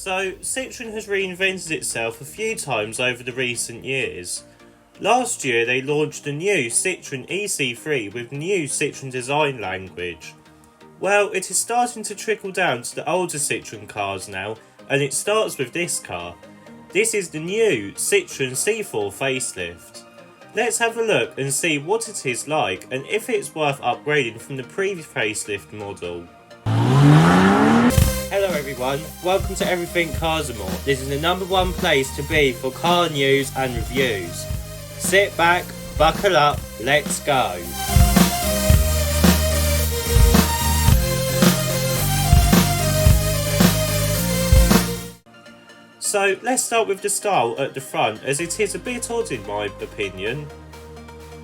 So, Citroen has reinvented itself a few times over the recent years. Last year they launched a new Citroen EC3 with new Citroen design language. Well, it is starting to trickle down to the older Citroen cars now, and it starts with this car. This is the new Citroen C4 Facelift. Let's have a look and see what it is like and if it's worth upgrading from the previous facelift model. Hello everyone, welcome to Everything Cars and More. This is the #1 place to be for car news and reviews. Sit back, buckle up, let's go. So let's start with the style at the front, as it is a bit odd in my opinion.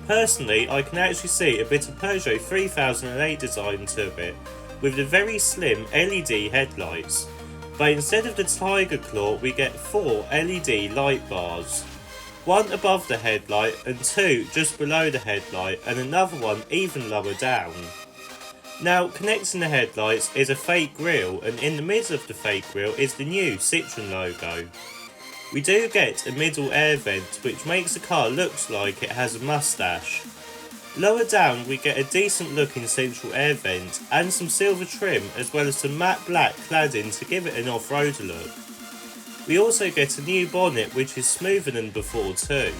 Personally, I can actually see a bit of Peugeot 3008 design to it, with the very slim LED headlights, but instead of the Tiger Claw we get 4 LED light bars. One above the headlight and 2 just below the headlight, and another one even lower down. Now, connecting the headlights is a fake grille, and in the middle of the fake grille is the new Citroen logo. We do get a middle air vent, which makes the car look like it has a moustache. Lower down we get a decent looking central air vent and some silver trim, as well as some matte black cladding to give it an off-roader look. We also get a new bonnet which is smoother than before too.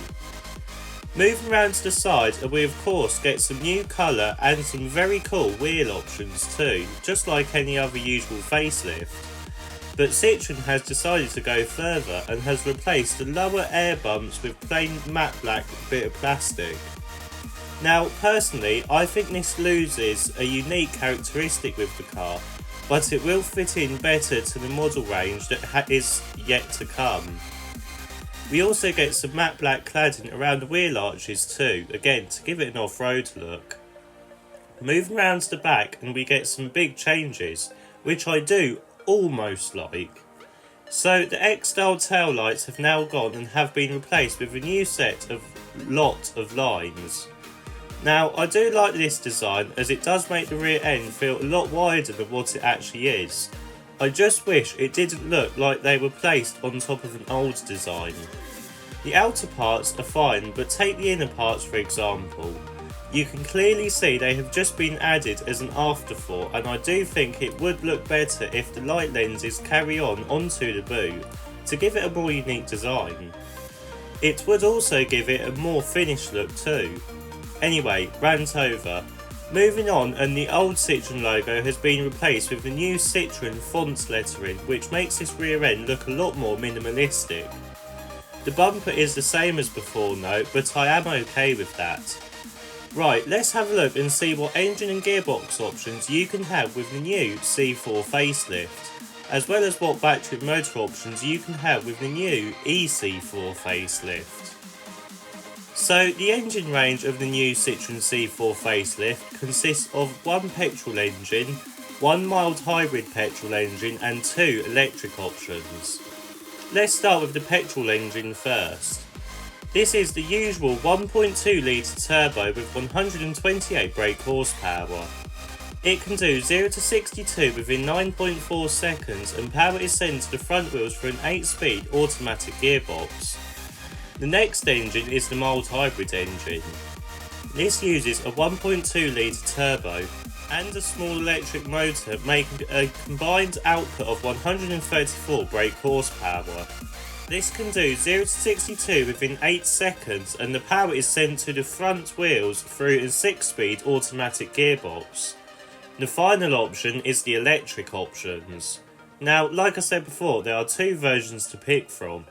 Moving round to the side, and we of course get some new colour and some very cool wheel options too, just like any other usual facelift. But Citroen has decided to go further and has replaced the lower air bumps with plain matte black bit of plastic. Now personally, I think this loses a unique characteristic with the car, but it will fit in better to the model range that is yet to come. We also get some matte black cladding around the wheel arches too, again to give it an off-road look. Moving round to the back and we get some big changes, which I do almost like. So the X-style taillights have now gone and have been replaced with a new set of lot of lines. Now I do like this design, as it does make the rear end feel a lot wider than what it actually is. I just wish it didn't look like they were placed on top of an old design. The outer parts are fine, but take the inner parts for example. You can clearly see they have just been added as an afterthought, and I do think it would look better if the light lenses carry on onto the boot to give it a more unique design. It would also give it a more finished look too. Anyway, rant over. Moving on, and the old Citroen logo has been replaced with the new Citroen font lettering, which makes this rear end look a lot more minimalistic. The bumper is the same as before though, but I am okay with that. Right, let's have a look and see what engine and gearbox options you can have with the new C4 facelift, as well as what battery and motor options you can have with the new EC4 facelift. So the engine range of the new Citroen C4 facelift consists of one petrol engine, one mild hybrid petrol engine and 2 electric options. Let's start with the petrol engine first. This is the usual 1.2 litre turbo with 128 brake horsepower. It can do 0 to 62 within 9.4 seconds, and power is sent to the front wheels for an 8-speed automatic gearbox. The next engine is the mild hybrid engine. This uses a 1.2 litre turbo and a small electric motor, making a combined output of 134 brake horsepower. This can do 0 to 62 within 8 seconds, and the power is sent to the front wheels through a 6-speed automatic gearbox. The final option is the electric options. Now, like I said before, there are 2 versions to pick from.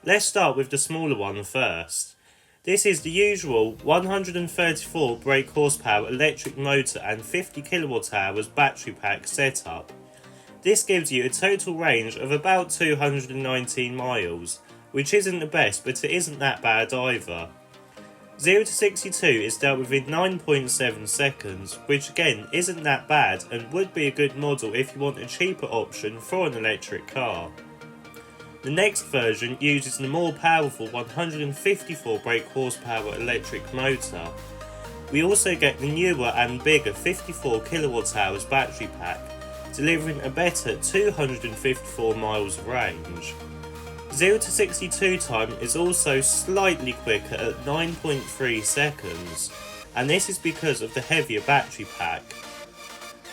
Let's start with the smaller one first. This is the usual 134 brake horsepower electric motor and 50 kWh battery pack setup. This gives you a total range of about 219 miles, which isn't the best, but it isn't that bad either. 0 to 62 is dealt within 9.7 seconds, which again isn't that bad and would be a good model if you want a cheaper option for an electric car. The next version uses the more powerful 154 brake horsepower electric motor. We also get the newer and bigger 54 kWh battery pack, delivering a better 254 miles of range. 0 to 62 time is also slightly quicker at 9.3 seconds, and this is because of the heavier battery pack.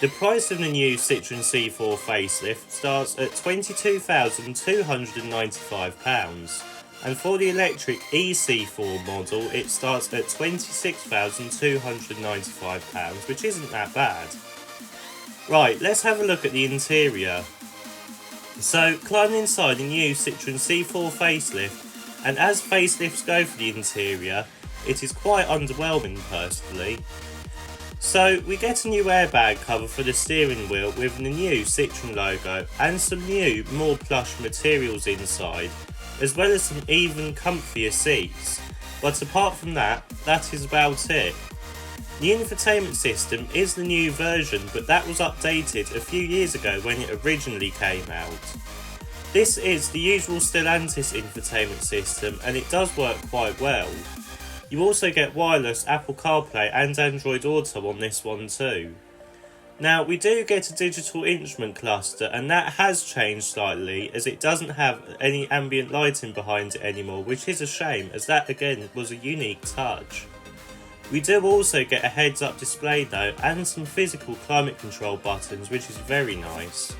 The price of the new Citroen C4 facelift starts at £22,295, and for the electric EC4 model it starts at £26,295, which isn't that bad. Right, let's have a look at the interior. So, climbing inside the new Citroen C4 facelift, and as facelifts go for the interior, it is quite underwhelming personally. So, we get a new airbag cover for the steering wheel with the new Citroen logo and some new, more plush materials inside, as well as some even comfier seats. But apart from that, that is about it. The infotainment system is the new version, but that was updated a few years ago when it originally came out. This is the usual Stellantis infotainment system, and it does work quite well. You also get wireless Apple CarPlay and Android Auto on this one too. Now, we do get a digital instrument cluster, and that has changed slightly as it doesn't have any ambient lighting behind it anymore, which is a shame as that again was a unique touch. We do also get a heads-up display though, and some physical climate control buttons, which is very nice.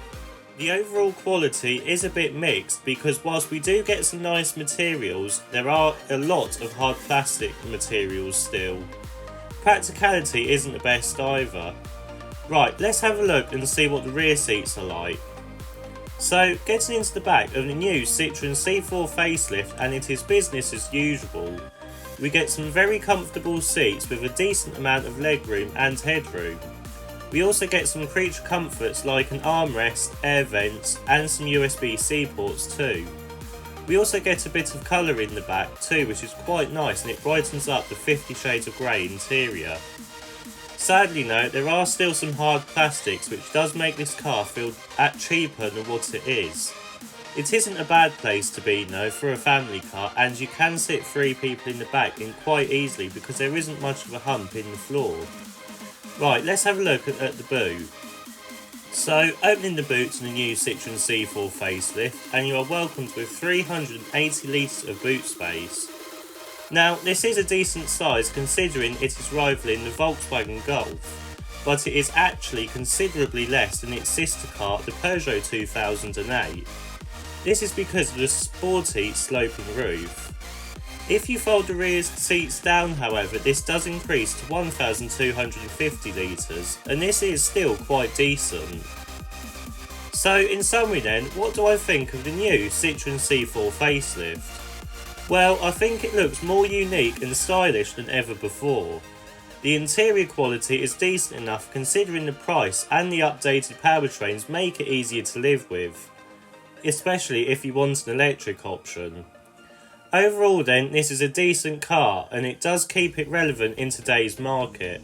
The overall quality is a bit mixed because whilst we do get some nice materials, there are a lot of hard plastic materials still. Practicality isn't the best either. Right, let's have a look and see what the rear seats are like. So, getting into the back of the new Citroen C4 facelift, and it is business as usual. We get some very comfortable seats with a decent amount of legroom and headroom. We also get some creature comforts like an armrest, air vents and some USB-C ports too. We also get a bit of colour in the back too, which is quite nice, and it brightens up the 50 Shades of Grey interior. Sadly though, there are still some hard plastics, which does make this car feel cheaper than what it is. It isn't a bad place to be though for a family car, and you can sit 3 people in the back in quite easily because there isn't much of a hump in the floor. Right, let's have a look at the boot. So, opening the boot to the new Citroen C4 facelift, and you are welcomed with 380 litres of boot space. Now, this is a decent size considering it is rivalling the Volkswagen Golf, but it is actually considerably less than its sister car, the Peugeot 2008. This is because of the sporty sloping roof. If you fold the rear seats down however, this does increase to 1,250 litres, and this is still quite decent. So in summary then, what do I think of the new Citroen C4 facelift? Well, I think it looks more unique and stylish than ever before. The interior quality is decent enough considering the price, and the updated powertrains make it easier to live with, especially if you want an electric option. Overall then, this is a decent car, and it does keep it relevant in today's market.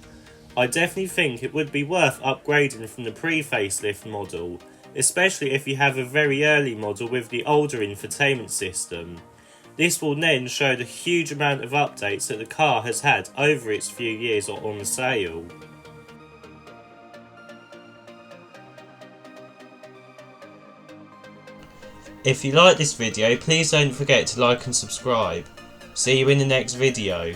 I definitely think it would be worth upgrading from the pre-facelift model, especially if you have a very early model with the older infotainment system. This will then show the huge amount of updates that the car has had over its few years on sale. If you like this video, please don't forget to like and subscribe. See you in the next video.